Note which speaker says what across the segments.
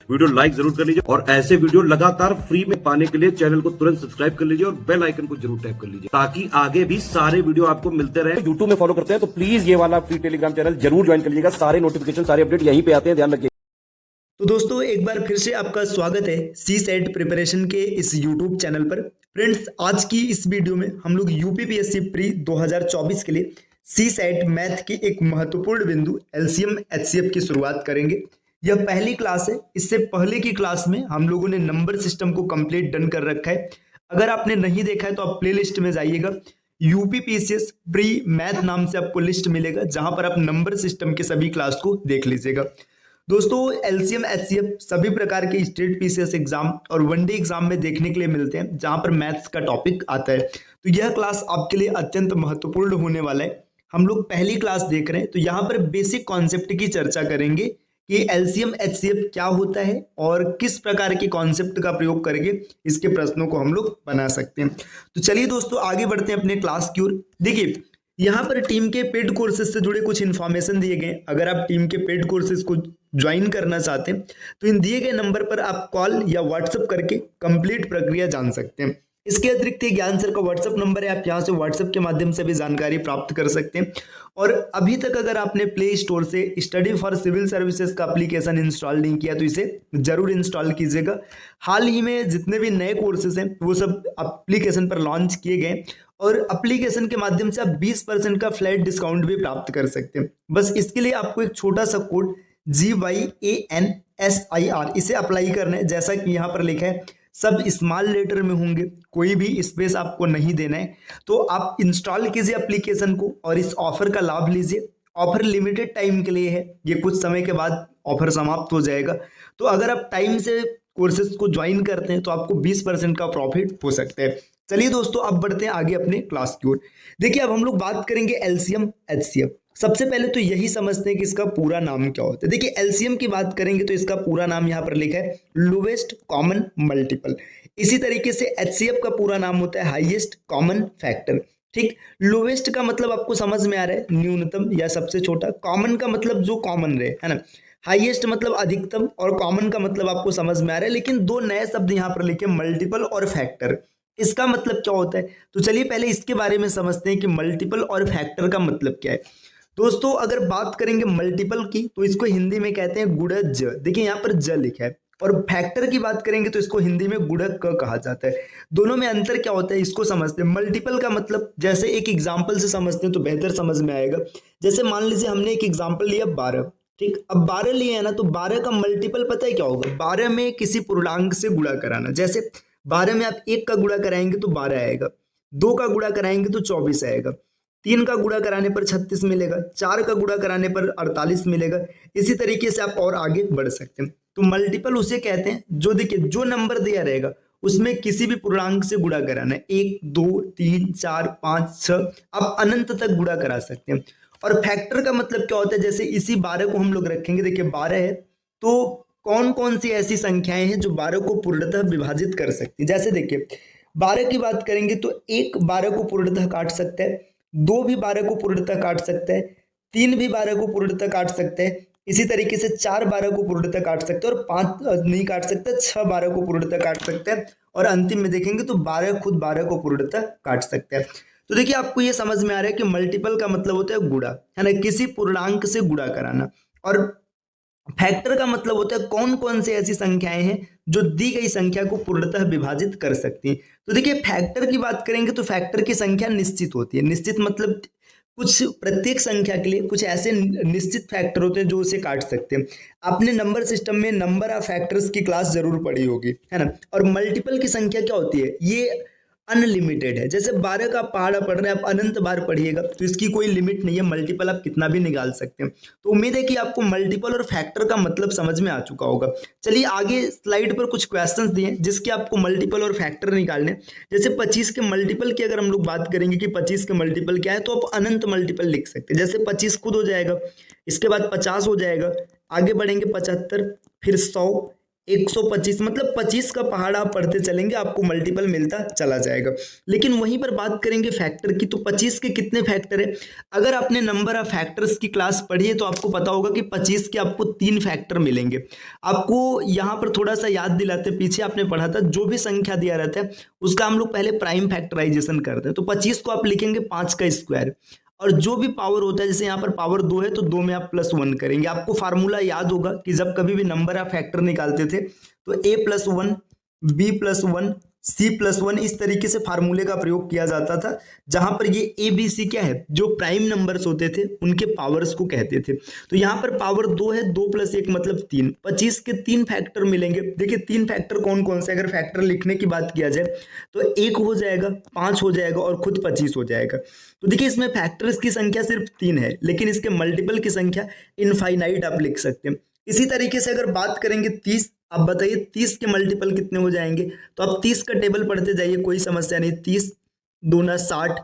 Speaker 1: Video like जरूर कर लीजिए और ऐसे वीडियो लगातार फ्री में पाने के लिए चैनल को तुरंत सब्सक्राइब कर लीजिए और बेल आइकन को जरूर टैप कर लीजिए ताकि आगे भी सारे वीडियो आपको मिलते रहे। यूट्यूब में फॉलो करते हैं तो प्लीज ये वाला फ्री टेलीग्राम चैनल जरूर ज्वाइन कर लीजिएगा। सारे नोटिफिकेशन सारे अपडेट यहीं पे आते हैं, ध्यान रखिए।
Speaker 2: तो दोस्तों एक बार फिर से आपका स्वागत है सी सेट प्रिपरेशन के इस यूट्यूब चैनल पर। फ्रेंड्स, आज की इस वीडियो में हम लोग यूपीपीएससी प्री 2024 के लिए सी सेट मैथ की एक महत्वपूर्ण बिंदु एलसीएम एचसीएफ की शुरुआत करेंगे। यह पहली क्लास है। इससे पहले की क्लास में हम लोगों ने नंबर सिस्टम को कंप्लीट डन कर रखा है। अगर आपने नहीं देखा है तो आप प्ले लिस्ट में जाइएगा, यूपीपीएससी प्री मैथ नाम से आपको लिस्ट मिलेगा जहां पर आप नंबर सिस्टम के सभी क्लास को देख लीजिएगा। दोस्तों, एलसीएम एचसीएफ सभी प्रकार के स्टेट पीसीएस एग्जाम और वनडे एग्जाम में देखने के लिए मिलते हैं जहां पर मैथ्स का टॉपिक आता है। तो यह क्लास आपके लिए अत्यंत महत्वपूर्ण होने वाला है। हम लोग पहली क्लास देख रहे हैं तो यहाँ पर बेसिक कॉन्सेप्ट की चर्चा करेंगे कि एलसीएम एचसीएफ क्या होता है और किस प्रकार के कॉन्सेप्ट का प्रयोग करके इसके प्रश्नों को हम लोग बना सकते हैं। तो चलिए दोस्तों आगे बढ़ते हैं अपने क्लास की ओर। देखिए, यहाँ पर टीम के पेड कोर्सेज से जुड़े कुछ इन्फॉर्मेशन दिए गए। अगर आप टीम के पेड कोर्सेज को ज्वाइन करना चाहते हैं तो इन दिए गए नंबर पर आप कॉल या व्हाट्सएप करके कंप्लीट प्रक्रिया जान सकते हैं। इसके अतिरिक्त ज्ञान सर का व्हाट्सएप नंबर है, आप यहाँ से व्हाट्सएप के माध्यम से भी जानकारी प्राप्त कर सकते हैं। और अभी तक अगर आपने प्ले स्टोर से स्टडी फॉर सिविल सर्विसेज का एप्लीकेशन इंस्टॉल नहीं किया तो इसे जरूर इंस्टॉल कीजिएगा। हाल ही में जितने भी नए कोर्सेज हैं वो सब एप्लीकेशन पर लॉन्च किए गए और एप्लीकेशन के माध्यम से आप 20% का फ्लैट डिस्काउंट भी प्राप्त कर सकते हैं। बस इसके लिए आपको एक छोटा सा कोड GYANSIR इसे अप्लाई करना है। जैसा कि यहाँ पर लिखा है सब स्मॉल लेटर में होंगे, कोई भी स्पेस आपको नहीं देना है। तो आप इंस्टॉल कीजिए एप्लीकेशन को और इस ऑफर का लाभ लीजिए। ऑफर लिमिटेड टाइम के लिए है, ये कुछ समय के बाद ऑफर समाप्त हो जाएगा। तो अगर आप टाइम से कोर्सेज को ज्वाइन करते हैं तो आपको 20% का प्रॉफिट हो सकता है। चलिए दोस्तों अब बढ़ते हैं आगे अपने क्लास की ओर। देखिए, अब हम लोग बात करेंगे एलसीएम एचसीएफ। सबसे पहले तो यही समझते हैं कि इसका पूरा नाम क्या होता है। देखिए, एलसीएम की बात करेंगे तो इसका पूरा नाम यहाँ पर लिखा है लोवेस्ट कॉमन मल्टीपल। इसी तरीके से एचसीएफ का पूरा नाम होता है हाईएस्ट कॉमन फैक्टर। ठीक, लोवेस्ट का मतलब आपको समझ में आ रहा है न्यूनतम या सबसे छोटा, कॉमन का मतलब जो कॉमन रहे, है ना। हाईएस्ट मतलब अधिकतम और कॉमन का मतलब आपको समझ में आ रहा है। लेकिन दो नए शब्द यहाँ पर लिखे मल्टीपल और फैक्टर। इसका मतलब क्या होता है तो चलिए पहले इसके बारे में समझते हैं कि मल्टीपल और फैक्टर का मतलब क्या है। दोस्तों, अगर बात करेंगे मल्टीपल की तो इसको हिंदी में कहते हैं गुणज ज। देखिए यहाँ पर ज लिखा है। और फैक्टर की बात करेंगे तो इसको हिंदी में गुणक क कहा जाता है। दोनों में अंतर क्या होता है इसको समझते हैं। मल्टीपल का मतलब जैसे एक एग्जाम्पल से समझते हैं तो बेहतर समझ में आएगा। जैसे मान लीजिए हमने एक एग्जाम्पल लिया 12। ठीक, अब 12 लिए है ना, तो 12 का मल्टीपल पता है क्या होगा। 12 में किसी पूर्णांक से गुणा कराना। जैसे 12 में आप 1 का गुणा कराएंगे तो 12 आएगा, 2 का गुणा कराएंगे तो 24 आएगा, 3 का गुणा कराने पर 36 मिलेगा, 4 का गुणा कराने पर 48 मिलेगा। इसी तरीके से आप और आगे बढ़ सकते हैं। तो मल्टीपल उसे कहते हैं जो, देखिए, जो नंबर दिया रहेगा उसमें किसी भी पूर्णांक से गुणा कराना है। 1 2 3 4 5 6 आप अनंत तक गुणा करा सकते हैं। और फैक्टर का मतलब क्या होता है, जैसे इसी 12 को हम लोग रखेंगे। देखिए 12 है तो कौन कौन सी ऐसी संख्याएं हैं जो 12 को पूर्णतः विभाजित कर सकती है। जैसे देखिए 12 की बात करेंगे तो 1 12 को पूर्णतः काट सकता है, 2 भी 12 को पूर्णतः काट सकता है, 3 भी 12 को पूर्णतः काट सकता है। इसी तरीके से 4 12 को पूर्णतः काट सकता है और 5 नहीं काट सकता, 6 12 को पूर्णतः काट सकता है और अंतिम में देखेंगे तो 12 खुद 12 को पूर्णतः काट सकता है। तो देखिए आपको ये समझ में आ रहा है कि मल्टीपल का मतलब होता है गुणा, है ना, किसी पूर्णांक से गुणा कराना। और फैक्टर का मतलब होता है कौन कौन सी ऐसी संख्याएं हैं जो दी गई संख्या को पूर्णतः विभाजित कर सकती हैं। तो देखिए फैक्टर की बात करेंगे तो फैक्टर की संख्या निश्चित होती है। निश्चित मतलब कुछ प्रत्येक संख्या के लिए कुछ ऐसे निश्चित फैक्टर होते हैं जो उसे काट सकते हैं। आपने नंबर सिस्टम में नंबर ऑफ फैक्टर्स की क्लास जरूर पढ़ी होगी, है ना। और मल्टीपल की संख्या क्या होती है, ये अनलिमिटेड है। जैसे 12 का पहाड़ा पढ़ रहे हैं आप, अनंत बार पढ़िएगा तो इसकी कोई लिमिट नहीं है। मल्टीपल आप कितना भी निकाल सकते हैं। तो उम्मीद है कि आपको मल्टीपल और फैक्टर का मतलब समझ में आ चुका होगा। चलिए आगे स्लाइड पर कुछ क्वेश्चंस दिए जिसके आपको मल्टीपल और फैक्टर निकालने। जैसे 25 के मल्टीपल की अगर हम लोग बात करेंगे कि 25 के मल्टीपल क्या है, तो आप अनंत मल्टीपल लिख सकते हैं। जैसे 25 खुद हो जाएगा, इसके बाद 50 हो जाएगा, आगे बढ़ेंगे 75, फिर 100, 125, मतलब 25 का पहाड़ आप पढ़ते चलेंगे, आपको मल्टीपल मिलता चला जाएगा। लेकिन वहीं पर बात करेंगे फैक्टर की, तो 25 के कितने फैक्टर है? अगर आपने नंबर ऑफ फैक्टर्स की क्लास पढ़ी है तो आपको पता होगा कि 25 के आपको 3 फैक्टर मिलेंगे। आपको यहाँ पर थोड़ा सा याद दिलाते, पीछे आपने पढ़ा था जो भी संख्या दिया रहता है उसका हम लोग पहले प्राइम फैक्टराइजेशन करते हैं। तो 25 को आप लिखेंगे 5 का स्क्वायर, और जो भी पावर होता है, जैसे यहाँ पर पावर 2 है तो 2 में आप +1 करेंगे। आपको फार्मूला याद होगा कि जब कभी भी नंबर ऑफ फैक्टर निकालते थे तो a+1, b+1, c+1 इस तरीके से फार्मूले का प्रयोग किया जाता था, जहां पर ये a b c क्या है, जो प्राइम नंबर्स होते थे उनके पावर्स को कहते थे। तो यहाँ पर पावर 2 है, 2 + 1 मतलब 3, 25 के 3 फैक्टर मिलेंगे। देखिए 3 फैक्टर कौन कौन से, अगर फैक्टर लिखने की बात किया जाए तो 1 हो जाएगा, 5 हो जाएगा और खुद 25 हो जाएगा। तो देखिए इसमें फैक्टर्स की संख्या सिर्फ 3 है, लेकिन इसके मल्टीपल की संख्या इनफाइनाइट आप लिख सकते हैं। इसी तरीके से अगर बात करेंगे 30, आप बताइए 30 के मल्टीपल कितने हो जाएंगे? तो आप 30 का टेबल पढ़ते जाइए, कोई समस्या नहीं। 30 दूना 60,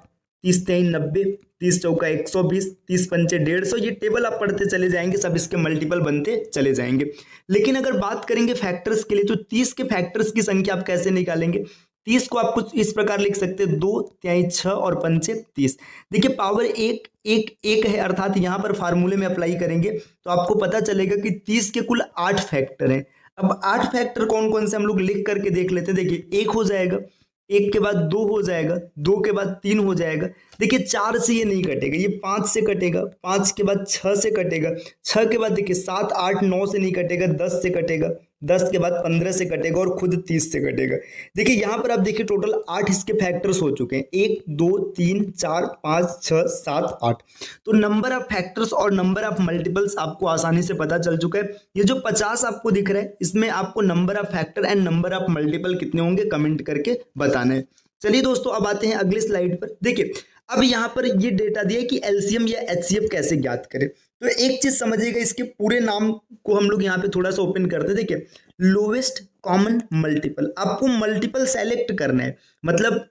Speaker 2: 30 3 90, 30 चौका 120, 30 पंचे 150, ये टेबल आप पढ़ते चले जाएंगे, सब इसके मल्टीपल बनते चले जाएंगे। लेकिन अगर बात करेंगे फैक्टर्स के लिए, तो 30 के फैक्टर्स की संख्या आप कैसे निकालेंगे? 30 को आप कुछ इस प्रकार लिख सकते हैं, 2 तिहाई 6 और पंचे 30। देखिए पावर एक एक एक है, अर्थात यहाँ पर फार्मूले में अप्लाई करेंगे तो आपको पता चलेगा कि 30 के कुल 8 फैक्टर हैं। अब 8 फैक्टर कौन कौन से हम लोग लिख करके देख लेते हैं। देखिए 1 हो जाएगा, 1 के बाद 2 हो जाएगा, 2 के बाद 3 हो जाएगा। देखिए 4 से ये नहीं कटेगा, ये 5 से कटेगा, 5 के बाद 6 से कटेगा, 6 के बाद देखिए 7 8 9 से नहीं कटेगा, 10 से कटेगा, 10 के बाद 15 से कटेगा और खुद 30 से कटेगा। देखिए यहाँ पर आप देखिए टोटल 8 इसके फैक्टर्स हो चुके हैं, 1 2 3 4 5 6 7 8। तो नंबर ऑफ फैक्टर्स और नंबर ऑफ मल्टीपल्स आपको आसानी से पता चल चुका है। ये जो 50 आपको दिख रहा है, इसमें आपको number of factor and number of multiple कितने होंगे कमेंट करके बताना है। चलिए दोस्तों अब आते हैं अगले स्लाइड पर। देखिए अब यहाँ पर ये डेटा दिया है कि एलसीएम या एचसीएफ कैसे ज्ञात करें। तो एक चीज समझिएगा, इसके पूरे नाम को हम लोग यहाँ पे थोड़ा सा ओपन करते हैं। देखिए लोवेस्ट कॉमन मल्टीपल, आपको मल्टीपल सेलेक्ट करना है, मतलब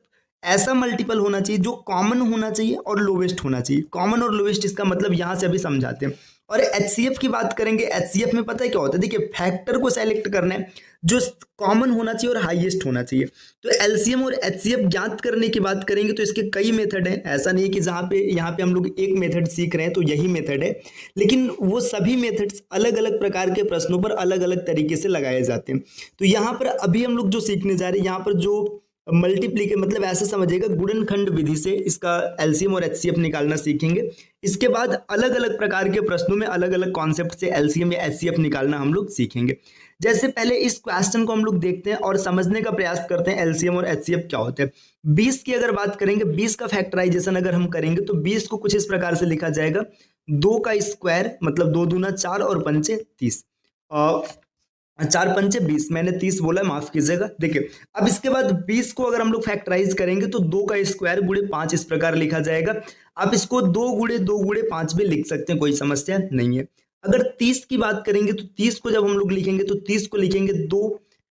Speaker 2: ऐसा मल्टीपल होना चाहिए जो कॉमन होना चाहिए और लोवेस्ट होना चाहिए। कॉमन और लोवेस्ट इसका मतलब यहाँ से अभी समझाते हैं। और एचसीएफ की बात करेंगे, एचसीएफ में पता है क्या होता है? देखिए फैक्टर को सेलेक्ट करना है जो कॉमन होना चाहिए और हाईएस्ट होना चाहिए। तो एलसीएम और एचसीएफ ज्ञात करने की बात करेंगे तो इसके कई मेथड हैं। ऐसा नहीं है कि जहाँ पे यहाँ पे हम लोग एक मेथड सीख रहे हैं तो यही मेथड है, लेकिन वो सभी मेथड्स अलग अलग प्रकार के प्रश्नों पर अलग अलग तरीके से लगाए जाते हैं। तो यहाँ पर अभी हम लोग जो सीखने जा रहे हैं, यहाँ पर जो मल्टीप्लीके मतलब ऐसे समझिएगा गुणनखंड विधि से इसका एलसीएम और एचसीएफ निकालना सीखेंगे। इसके बाद अलग अलग प्रकार के प्रश्नों में अलग अलग कॉन्सेप्ट से एलसीएम या एचसीएफ निकालना हम लोग सीखेंगे। जैसे पहले इस क्वेश्चन को हम लोग देखते हैं और समझने का प्रयास करते हैं एलसीएम और एचसीएफ क्या होते हैं। 20 की अगर बात करेंगे, 20 का फैक्टराइजेशन अगर हम करेंगे तो 20 को कुछ इस प्रकार से लिखा जाएगा, 2 का स्क्वायर मतलब 2 दूना 4 और पंचे 30, 4 पंचे 20, मैंने 30 बोला, माफ कीजिएगा। देखिए अब इसके बाद 20 को अगर हम लोग फैक्टराइज करेंगे तो 2 का स्क्वायर गुणे 5 इस प्रकार लिखा जाएगा। आप इसको 2 गुणे 5 भी लिख सकते हैं, कोई समस्या नहीं है। अगर 30 की बात करेंगे तो 30 को जब हम लोग लिखेंगे तो 30 को लिखेंगे 2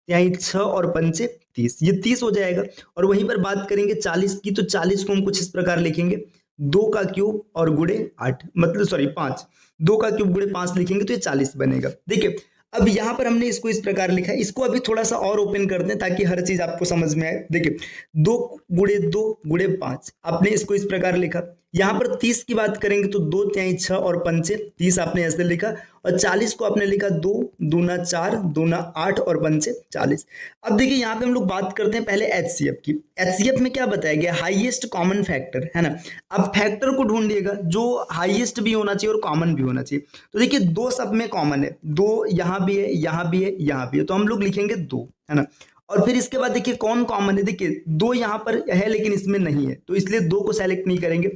Speaker 2: तिहाई 6 और पंचे 30, ये 30 हो जाएगा। और वहीं पर बात करेंगे 40 की, तो 40 को हम कुछ इस प्रकार लिखेंगे, 2 का क्यूब और गुणे 8 मतलब सॉरी 5, 2 का क्यूब गुणे 5 लिखेंगे तो ये 40 बनेगा। देखिए अब यहाँ पर हमने इसको इस प्रकार लिखा है, इसको अभी थोड़ा सा और ओपन करते हैं ताकि हर चीज आपको समझ में आए। देखिए 2 गुणे 2 गुणे 5, आपने इसको इस प्रकार लिखा। यहाँ पर 30 की बात करेंगे तो 2 तिहाई 6 और पंचे 30 आपने ऐसे लिखा, और 40 को आपने लिखा 2 दूना 4 दूना 8 और पंचे 40। अब देखिए यहाँ पे हम लोग बात करते हैं पहले एचसीएफ की। एचसीएफ में क्या बताया गया, हाईएस्ट कॉमन फैक्टर, है ना। अब फैक्टर को ढूंढिएगा जो हाईएस्ट भी होना चाहिए और कॉमन भी होना चाहिए। तो देखिए 2 सब में कॉमन है, 2 यहाँ भी है, यहाँ भी है, यहाँ भी है, तो हम लोग लिखेंगे 2, है ना। और फिर इसके बाद देखिए कौन कॉमन है, देखिए 2 यहाँ पर है लेकिन इसमें नहीं है, तो इसलिए 2 को सेलेक्ट नहीं करेंगे।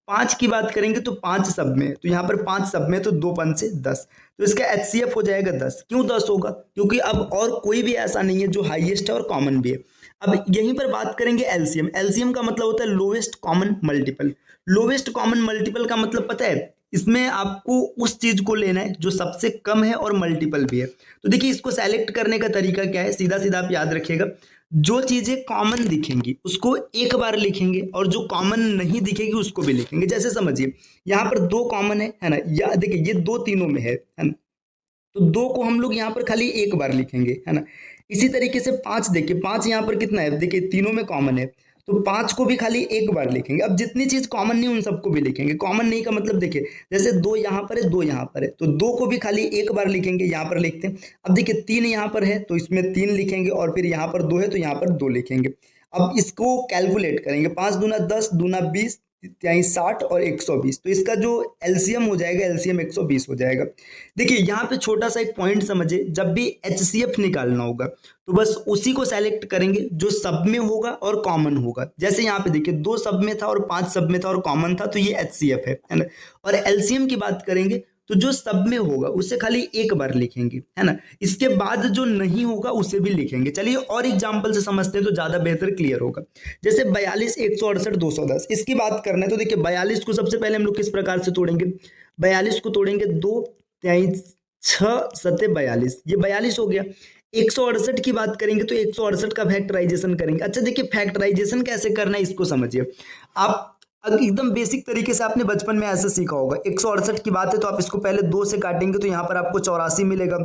Speaker 2: 5 की बात करेंगे तो 5 सब में, तो यहाँ पर 5 सब में, तो 2 पंचे 10, तो इसका एचसीएफ हो जाएगा 10। क्यों 10 होगा? क्योंकि अब और कोई भी ऐसा नहीं है जो हाईएस्ट है और कॉमन भी है। अब यहीं पर बात करेंगे एलसीएम। एलसीएम का मतलब होता है lowest common multiple. Lowest common multiple का मतलब पता है, इसमें आपको उस चीज को लेना है जो सबसे कम है और मल्टीपल भी है। तो देखिए इसको सेलेक्ट करने का तरीका क्या है, सीधा सीधा आप याद रखिएगा, जो चीजें कॉमन दिखेंगी उसको एक बार लिखेंगे और जो कॉमन नहीं दिखेगी उसको भी लिखेंगे। जैसे समझिए यहाँ पर 2 कॉमन है ना, या देखिए ये 2 तीनों में है ना, तो 2 को हम लोग यहाँ पर खाली एक बार लिखेंगे, है ना। इसी तरीके से 5 देखिए, 5 यहाँ पर कितना है, देखिए तीनों में कॉमन है, तो 5 को भी खाली एक बार लिखेंगे। अब जितनी चीज कॉमन नहीं उन सबको भी लिखेंगे। कॉमन नहीं का मतलब देखिए, जैसे 2 यहाँ पर है, 2 यहाँ पर है, तो 2 को भी खाली एक बार लिखेंगे, यहाँ पर लिखते हैं। अब देखिए 3 यहाँ पर है तो इसमें 3 लिखेंगे, और फिर यहाँ पर 2 है तो यहाँ पर 2 लिखेंगे। अब इसको कैलकुलेट करेंगे, 5 दूना 10, दूना 20, त्याई 60 और 120, तो इसका जो एलसीएम हो जाएगा, एलसीएम 120 हो जाएगा। देखिए यहाँ पे छोटा सा एक पॉइंट समझिए, जब भी एचसीएफ निकालना होगा तो बस उसी को सेलेक्ट करेंगे जो सब में होगा और कॉमन होगा। जैसे यहाँ पे देखिए 2 सब में था और 5 सब में था और कॉमन था, तो ये एचसीएफ है ना। और एलसीएम की बात करेंगे तो जो सब में होगा उसे खाली एक बार लिखेंगे, है ना। इसके बाद जो नहीं होगा उसे भी लिखेंगे। चलिए और एग्जांपल से समझते हैं तो ज्यादा बेहतर क्लियर होगा। जैसे 42, 168, 210, इसकी बात करना है तो देखिए 42 को सबसे पहले हम लोग किस प्रकार से तोड़ेंगे, 42 को तोड़ेंगे 2 त्याई 6 सत्ते 42, ये 42 हो गया। 168 की बात करेंगे तो 168 का फैक्टराइजेशन करेंगे। अच्छा देखिए फैक्टराइजेशन कैसे करना है इसको समझिए। आप एकदम बेसिक तरीके से आपने बचपन में ऐसे सीखा होगा। 168 की बात है तो आप इसको पहले 2 से काटेंगे तो यहाँ पर आपको 84 मिलेगा,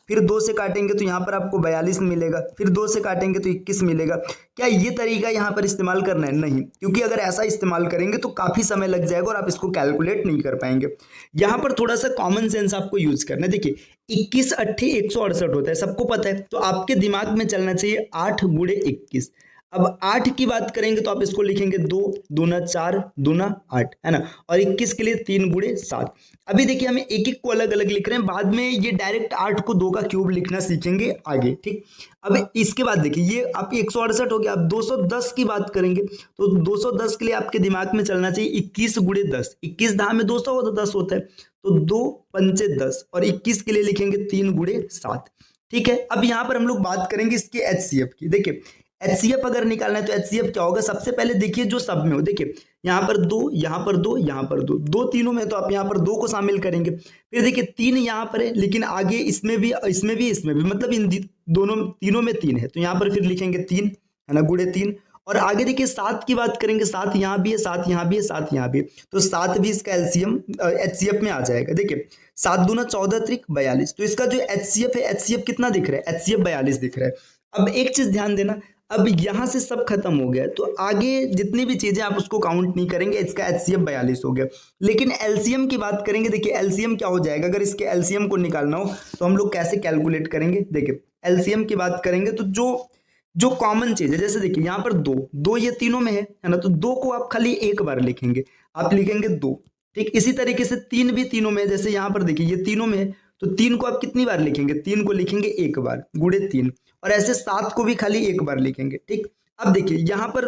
Speaker 2: फिर 2 से काटेंगे तो यहाँ पर आपको 42 मिलेगा, फिर 2 से काटेंगे तो 21 मिलेगा। क्या ये तरीका यहाँ पर इस्तेमाल करना है? नहीं, क्योंकि अगर ऐसा इस्तेमाल करेंगे तो काफी समय लग जाएगा और आप इसको कैलकुलेट नहीं कर पाएंगे। यहाँ पर थोड़ा सा कॉमन सेंस आपको यूज करना है। देखिए 21 अट्ठे 168 होता है, सबको पता है, तो आपके दिमाग में चलना चाहिए 8 गुणे 21। अब 8 की बात करेंगे तो आप इसको लिखेंगे 2 दूना 4 दूना 8, है ना। और 21 के लिए 3 गुणे 7। अभी देखिए हमें एक एक को अलग अलग लिख रहे हैं, बाद में ये डायरेक्ट 8 को 2 का क्यूब लिखना सीखेंगे आगे, ठीक। अब इसके बाद देखिए ये आपकी 168 हो गया। अब 210 की बात करेंगे तो 210 के लिए आपके दिमाग में चलना चाहिए 21 गुणे 10। 21 दहा में 200 होता 10 होता है, तो 2 पंचे 10, और 21 के लिए लिखेंगे 3 गुणे 7, ठीक है। अब यहाँ पर हम लोग बात करेंगे इसके एचसीएफ की। देखिए एचसीएफ अगर निकालना है तो एचसीएफ क्या होगा, सबसे पहले देखिए जो सब में हो, देखिए यहाँ पर 2, यहाँ पर 2, यहाँ पर 2, 2 तीनों में, तो आप यहाँ पर 2 को शामिल करेंगे। फिर देखिए 3 यहाँ पर है, लेकिन आगे इसमें भी, इसमें भी, इसमें भी, मतलब इन दोनों तीनों में 3 है, तो यहाँ पर फिर लिखेंगे 3, है ना, गुणे 3। और आगे देखिए 7 की बात करेंगे, 7 यहाँ भी है, 7 यहाँ भी है, 7 यहाँ भी है, तो 7 भी इसका एलसीएम एचसीएफ में आ जाएगा। देखिए 7 दूना 14 त्रिक 42, तो इसका जो एचसीएफ है, एचसीएफ कितना दिख रहा है, एचसीएफ 42 दिख रहा है। अब एक चीज ध्यान देना, अब यहां से सब खत्म हो गया तो आगे जितनी भी चीजें आप उसको काउंट नहीं करेंगे, इसका एचसीएफ 42 हो गया। लेकिन एलसीएम की बात करेंगे, देखिए एलसीएम क्या हो जाएगा, अगर इसके एलसीएम को निकालना हो तो हम लोग कैसे कैलकुलेट करेंगे। देखिए एलसीएम की बात करेंगे तो जो जो कॉमन चीज है, जैसे देखिए यहाँ पर 2 ये तीनों में है ना, तो 2 को आप खाली एक बार लिखेंगे, आप लिखेंगे 2, ठीक। इसी तरीके से 3 भी तीनों में है, जैसे यहाँ पर देखिए ये तीनों में है, तो 3 को आप कितनी बार लिखेंगे, 3 को लिखेंगे एक बार, गुणे 3। और ऐसे 7 को भी खाली एक बार लिखेंगे, ठीक। अब देखिए यहाँ पर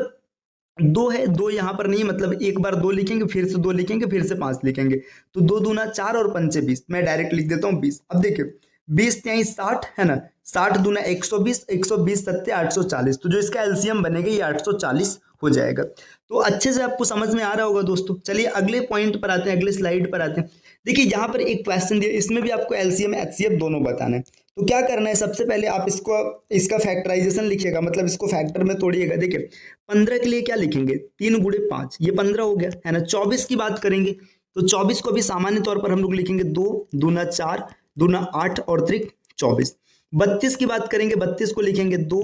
Speaker 2: 2 है, 2 यहाँ पर नहीं, मतलब एक बार 2 लिखेंगे, फिर से 2 लिखेंगे, फिर से 5 लिखेंगे, तो 2 दूना 4 और पंचे 20, मैं डायरेक्ट लिख देता हूँ 20। अब देखिए 20 त्याई 60, है ना, 60 दूना 120, 120 सत्ते 840, तो जो इसका एलसीएम बनेगा ये 840 हो जाएगा। तो अच्छे से आपको समझ में आ रहा होगा दोस्तों। चलिए अगले पॉइंट पर आते हैं, अगले स्लाइड पर आते हैं। देखिए यहाँ पर एक क्वेश्चन दिया, इसमें भी आपको एलसीएम एचसीएफ दोनों बताना है। तो क्या करना है, सबसे पहले आप इसको, इसका फैक्टराइजेशन लिखिएगा, मतलब इसको फैक्टर में तोड़िएगा। देखिए 15 के लिए क्या लिखेंगे, 3 गुणे 5, ये 15 हो गया, है ना। 24 की बात करेंगे तो 24 को भी सामान्य तौर पर हम लोग लिखेंगे 2 दूना 4 दूना 8 और त्रिक 24। 32 की बात करेंगे, 32 को लिखेंगे 2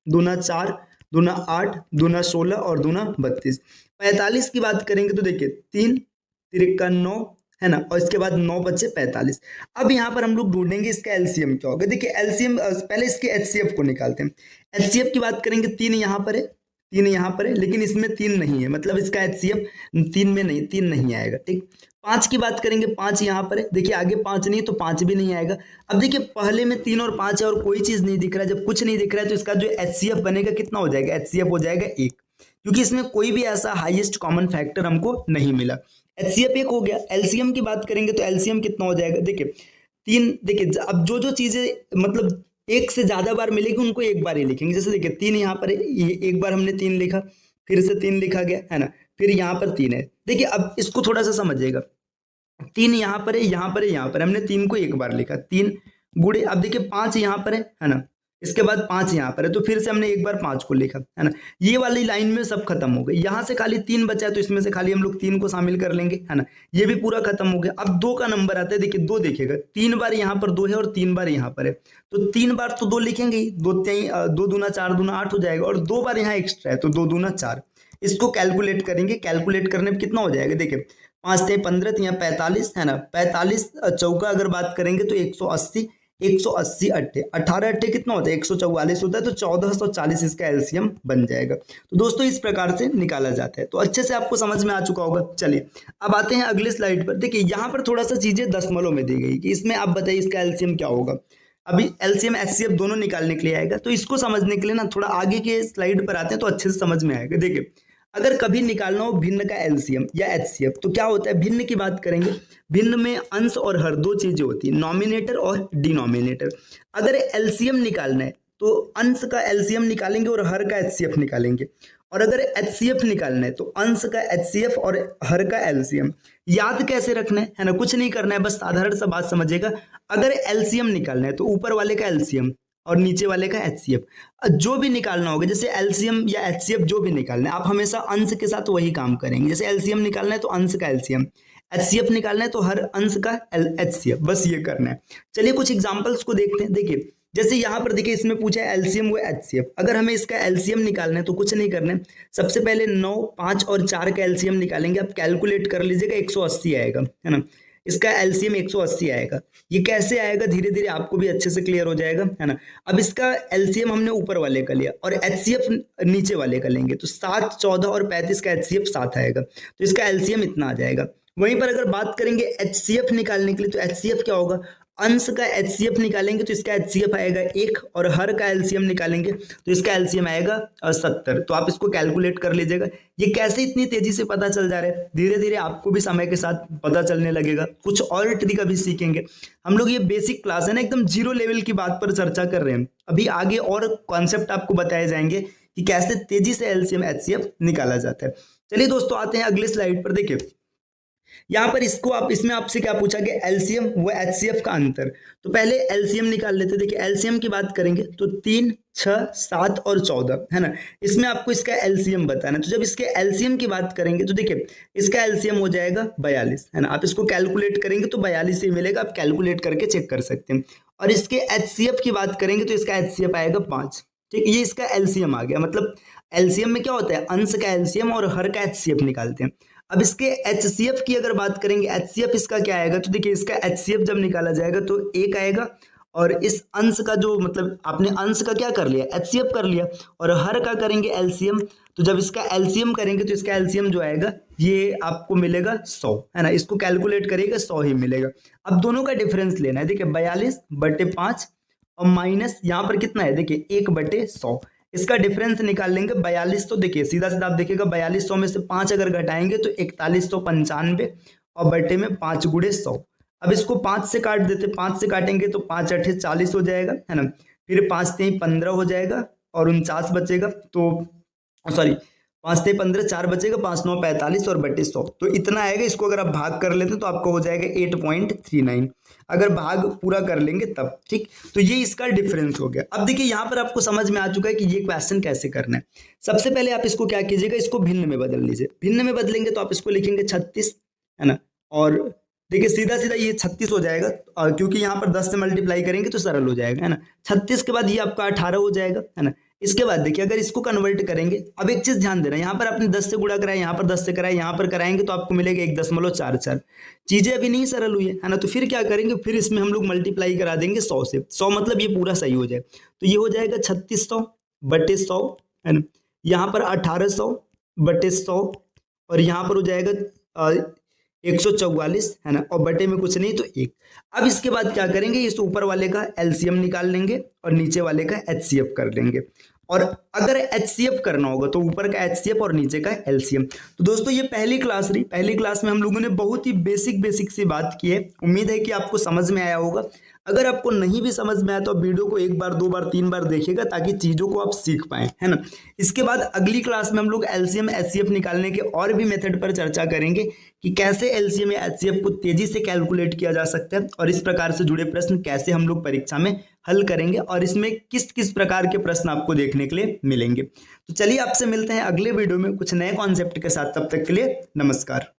Speaker 2: दूना 4 दूना 8 दूना 16 और दूना 32। 45 की बात करेंगे तो देखिए 3 तिरिका 9, है ना, और इसके बाद 9 बचे 45। अब यहाँ पर हम लोग ढूंढेंगे इसका एलसीएम क्या होगा। देखिए एलसीएम पहले इसके एचसीएफ को निकालते हैं। एचसीएफ की बात करेंगे, 3 यहाँ पर है, 3 यहाँ पर है, लेकिन इसमें 3 नहीं है, मतलब इसका एचसीएफ 3 में नहीं, 3 नहीं आएगा, ठीक। 5 की बात करेंगे, 5 यहाँ पर है, देखिए आगे 5 नहीं तो 5 भी नहीं आएगा। अब देखिए पहले में 3 और 5 है और कोई चीज नहीं दिख रहा है, जब कुछ नहीं दिख रहा है तो इसका जो एचसीएफ बनेगा कितना हो जाएगा, एचसीएफ हो जाएगा 1, क्योंकि इसमें कोई भी ऐसा हाईएस्ट कॉमन फैक्टर हमको नहीं मिला। एचसीएफ 1 हो गया। एलसीएम की बात करेंगे तो एलसीएम कितना हो जाएगा, देखिए 3, देखिए अब जो जो चीजें मतलब एक से ज्यादा बार मिलेगी उनको एक बार ही लिखेंगे। जैसे देखिए 3 यहाँ पर है, एक बार हमने 3 लिखा, फिर से 3 लिखा गया, है ना, फिर यहाँ पर 3 है। देखिए अब इसको थोड़ा सा समझिएगा, 3 यहाँ पर है, यहाँ पर है, यहाँ पर हमने 3 को एक बार लिखा, 3 गुणे, अब देखिए 5 यहाँ पर है ना, इसके बाद 5 यहाँ पर है, तो फिर से हमने एक बार 5 को लिखा, है ना। ये वाली लाइन में सब खत्म हो गई। यहाँ से खाली 3 बचा है, तो इसमें से खाली हम लोग 3 को शामिल कर लेंगे, है ना। ये भी पूरा खत्म हो गया। अब 2 का नंबर आता है, देखिए 2 देखिएगा, 3 बार यहाँ पर 2 है और 3 बार यहाँ पर है, तो 3 बार तो 2 लिखेंगे ही, 2 दूना 4 दूना 8 हो जाएगा, और 2 बार यहाँ एक्स्ट्रा है, तो 2 दूना 4। इसको कैलकुलेट करेंगे, कैलकुलेट करने में कितना हो जाएगा, देखिए 5 थे 15, यहाँ 45, है ना। 45 चौका अगर बात करेंगे तो 180, 180 अट्ठे 18 अट्ठे कितना होता है, 144 होता है, तो 1440 इसका एलसीएम बन जाएगा। तो दोस्तों इस प्रकार से निकाला जाता है। तो अच्छे से आपको समझ में आ चुका होगा। चलिए अब आते हैं अगले स्लाइड पर। देखिए यहाँ पर थोड़ा सा चीजें दशमलव में दी गई कि इसमें आप बताइए इसका एलसीएम क्या होगा। अभी एलसीएम एचसीएफ दोनों निकालने के लिए आएगा, तो इसको समझने के लिए ना थोड़ा आगे के स्लाइड पर आते हैं तो अच्छे से समझ में आएगा। देखिए अगर कभी निकालना हो भिन्न का एलसीएम या एचसीएफ, तो क्या होता है, भिन्न की बात करेंगे। भिन्न में अंश और हर दो चीजें होती है, नॉमिनेटर और डिनोमिनेटर। अगर एलसीएम निकालना है तो अंश का एलसीएम निकालेंगे और हर का एचसीएफ निकालेंगे, और अगर एचसीएफ निकालना है तो अंश का एचसीएफ और हर का एलसीएम। याद कैसे रखना है ना, कुछ नहीं करना है, बस साधारण सा बात समझिएगा। अगर एलसीएम निकालना है तो ऊपर वाले का एलसीएम और नीचे वाले का एचसीएफ। जो भी निकालना होगा, जैसे एलसीएम या एचसीएफ जो भी निकालना है, आप हमेशा अंश के साथ वही काम करेंगे। जैसे एलसीएम निकालना है तो अंश का एलसीएम, एचसीएफ निकालना है तो हर अंश का एचसीएफ, बस ये करना है। चलिए कुछ एग्जांपल्स को देखते हैं। देखिए जैसे यहाँ पर देखिए इसमें पूछा है एलसीएम व एचसीएफ। अगर हमें इसका एलसीएम निकालना है तो कुछ नहीं करना है, सबसे पहले 9, 5 और 4 का एलसीएम निकालेंगे। आप कैलकुलेट कर लीजिएगा, 180 आएगा, है ना। इसका एलसीएम 180 आएगा। ये कैसे आएगा धीरे धीरे आपको भी अच्छे से क्लियर हो जाएगा, है ना। अब इसका एलसीएम हमने ऊपर वाले का लिया और एचसीएफ नीचे वाले का लेंगे, तो 7, 14 और 35 का एचसीएफ 7 आएगा, तो इसका एलसीएम इतना आ जाएगा। वहीं पर अगर बात करेंगे एचसीएफ निकालने के लिए, तो एचसीएफ क्या होगा, अंश का एचसीएफ निकालेंगे तो इसका एचसीएफ आएगा 1, और हर का एलसीएम निकालेंगे तो इसका एलसीएम आएगा 70। तो आप इसको कैलकुलेट कर लीजिएगा। ये कैसे इतनी तेजी से पता चल जा रहा है, धीरे धीरे आपको भी समय के साथ पता चलने लगेगा। कुछ और ट्रिक अभी सीखेंगे हम लोग। ये बेसिक क्लास है ना, एकदम जीरो लेवल की बात पर चर्चा कर रहे हैं। अभी आगे और कॉन्सेप्ट आपको बताए जाएंगे कि कैसे तेजी से एलसीएम एचसीएफ निकाला जाता है। चलिए दोस्तों आते हैं अगले स्लाइड पर। देखिए यहाँ पर इसमें आपसे क्या पूछा गया, एलसीएम व एचसीएफ का अंतर। तो पहले एलसीएम निकाल लेते। देखिए एलसीएम की बात करेंगे तो 3, 6, 7 और 14, है ना। इसमें आपको इसका एलसीएम बताना है। तो जब इसके एलसीएम की बात करेंगे तो देखिए इसका एलसीएम हो जाएगा 42, है ना। आप इसको कैलकुलेट करेंगे तो 42 ही मिलेगा, आप कैलकुलेट करके चेक कर सकते हैं। और इसके एचसीएफ की बात करेंगे तो इसका एचसीएफ आएगा 5, ठीक। ये इसका एलसीएम आ गया। मतलब एलसीएम में क्या होता है, अंश का एलसीएम और हर का एचसीएफ निकालते हैं। अब इसके एचसीएफ की अगर बात करेंगे, एचसीएफ इसका क्या आएगा, तो देखिए इसका एचसीएफ जब निकाला जाएगा तो 1 आएगा, और इस अंश का जो मतलब आपने अंश का क्या कर लिया, एचसीएफ कर लिया, और हर का करेंगे एलसीएम। तो जब इसका एलसीएम करेंगे तो इसका एलसीएम जो आएगा ये आपको मिलेगा 100, है ना। इसको कैलकुलेट करेगा 100 ही मिलेगा। अब दोनों का डिफरेंस लेना है। देखिए 42/5 और माइनस यहाँ पर कितना है, देखिए 1/100। इसका डिफरेंस निकाल लेंगे 42। तो देखिए सीधा सीधा आप देखिएगा 4200 में से 5 अगर घटाएंगे तो 4195, और बटे में 5 × 100। अब इसको 5 से काट देते, 5 से काटेंगे तो 5 × 8 = 40 हो जाएगा, है ना। फिर 5 × 3 = 15 हो जाएगा, और 49 बचेगा। तो सॉरी 5 × 3 = 15, 4 बचेगा, 5 × 9 = 45 और बटे 100, तो इतना आएगा। इसको अगर आप भाग कर लेते तो आपको हो जाएगा 8.39, अगर भाग पूरा कर लेंगे तब, ठीक। तो ये इसका डिफरेंस हो गया। अब देखिए यहाँ पर आपको समझ में आ चुका है कि ये क्वेश्चन कैसे करना है। सबसे पहले आप इसको क्या कीजिएगा, इसको भिन्न में बदल लीजिए। भिन्न में बदलेंगे तो आप इसको लिखेंगे 36, है ना। और देखिए सीधा सीधा ये 36 हो जाएगा, क्योंकि यहाँ पर 10 से मल्टीप्लाई करेंगे तो सरल हो जाएगा, है ना। 36 के बाद ये आपका 18 हो जाएगा, है ना। इसके बाद देखिए अगर इसको कन्वर्ट करेंगे, अब एक चीज ध्यान देना, यहाँ पर आपने 10 से गुणा कराया, यहाँ पर 10 से कराया, यहाँ पर कराएंगे तो आपको मिलेगा 1.44। चीजें अभी नहीं सरल हुई है ना। तो फिर क्या करेंगे, फिर इसमें हम लोग मल्टीप्लाई करा देंगे 100 से। 100 मतलब ये पूरा सही हो जाए, तो ये हो जाएगा 3600/100, है ना। यहाँ पर 1800/100, और यहाँ पर हो जाएगा 144, है ना, और बटे में कुछ नहीं तो 1। अब इसके बाद क्या करेंगे, इस ऊपर वाले का एलसीएम निकाल लेंगे और नीचे वाले का एचसीएफ कर लेंगे। और अगर एचसीएफ करना होगा तो ऊपर का एचसीएफ और नीचे का एलसीएम। तो दोस्तों ये पहली क्लास रही। पहली क्लास में हम लोगों ने बहुत ही बेसिक सी बात की है। उम्मीद है कि आपको समझ में आया होगा। अगर आपको नहीं भी समझ में आया तो वीडियो को 1 बार 2 बार 3 बार देखिएगा, ताकि चीजों को आप सीख पाए, है ना। इसके बाद अगली क्लास में हम लोग एलसीएम एचसीएफ निकालने के और भी मेथड पर चर्चा करेंगे कि कैसे एलसीएम या एचसीएफ को तेजी से कैलकुलेट किया जा सकता है, और इस प्रकार से जुड़े प्रश्न कैसे हम लोग परीक्षा में हल करेंगे और इसमें किस किस प्रकार के प्रश्न आपको देखने के लिए मिलेंगे। तो चलिए आपसे मिलते हैं अगले वीडियो में कुछ नए कॉन्सेप्ट के साथ, तब तक के लिए नमस्कार।